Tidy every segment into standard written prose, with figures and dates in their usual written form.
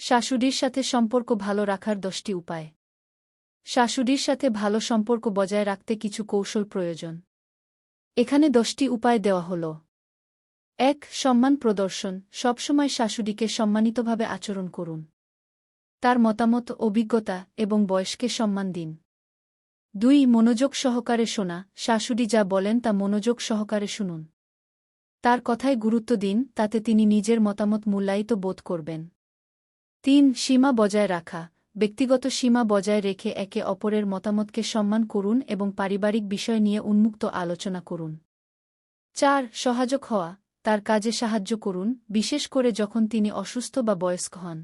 শাশুড়ির সাথে সম্পর্ক ভালো রাখার 10টি উপায়। শাশুড়ির সাথে ভালো সম্পর্ক বজায় রাখতে কিছু কৌশল প্রয়োজন। এখানে 10টি উপায় দেওয়া হল। 1. সম্মান প্রদর্শন। সবসময় শাশুড়িকে সম্মানিতভাবে আচরণ করুন। তার মতামত, অভিজ্ঞতা এবং বয়সকে সম্মান দিন। 2. মনোযোগ সহকারে শোনা। শাশুড়ি যা বলেন তা মনোযোগ সহকারে শুনুন। তার কথায় গুরুত্ব দিন, তাতে তিনি নিজের মতামত মূল্যায়িত বোধ করবেন। 3. সীমা বজায় রাখা। ব্যক্তিগত সীমা বজায় রেখে একে অপরের মতামতকে সম্মান করুন এবং পারিবারিক বিষয় নিয়ে উন্মুক্ত আলোচনা করুন। 4. সহায়ক হওয়া। তার কাজে সাহায্য করুন, বিশেষ করে যখন তিনি অসুস্থ বা বয়স্ক হন।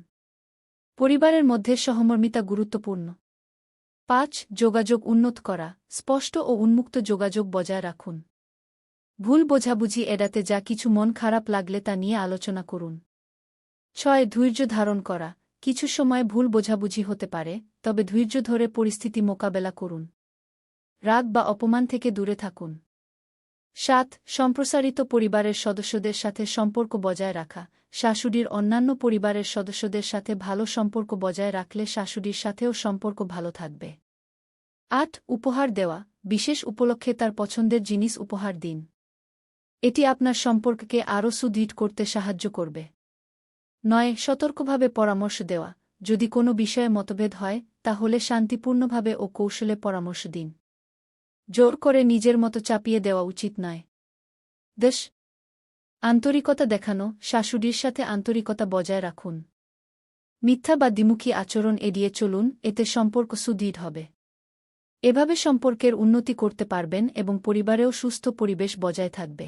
পরিবারের মধ্যে সহমর্মিতা গুরুত্বপূর্ণ। 5. যোগাযোগ উন্নত করা। স্পষ্ট ও উন্মুক্ত যোগাযোগ বজায় রাখুন। ভুল বোঝাবুঝি এড়াতে যা কিছু মন খারাপ লাগলে তা নিয়ে আলোচনা করুন। 6. ধৈর্য ধারণ করা। কিছু সময় ভুল বোঝাবুঝি হতে পারে, তবে ধৈর্য ধরে পরিস্থিতি মোকাবেলা করুন। রাগ বা অপমান থেকে দূরে থাকুন। 7. সম্প্রসারিত পরিবারের সদস্যদের সাথে সম্পর্ক বজায় রাখা। শাশুড়ির অন্যান্য পরিবারের সদস্যদের সাথে ভালো সম্পর্ক বজায় রাখলে শাশুড়ির সাথেও সম্পর্ক ভালো থাকবে। 8. উপহার দেওয়া। বিশেষ উপলক্ষে তার পছন্দের জিনিস উপহার দিন। এটি আপনার সম্পর্ককে আরও সুদৃঢ় করতে সাহায্য করবে। 9. সতর্কভাবে পরামর্শ দেওয়া। যদি কোনো বিষয়ে মতভেদ হয়, তাহলে শান্তিপূর্ণভাবে ও কৌশলে পরামর্শ দিন। জোর করে নিজের মতো চাপিয়ে দেওয়া উচিত নয়। 10. আন্তরিকতা দেখানো। শাশুড়ির সাথে আন্তরিকতা বজায় রাখুন। মিথ্যা বা দ্বিমুখী আচরণ এড়িয়ে চলুন, এতে সম্পর্ক সুদৃঢ় হবে। এভাবে সম্পর্কের উন্নতি করতে পারবেন এবং পরিবারেও সুস্থ পরিবেশ বজায় থাকবে।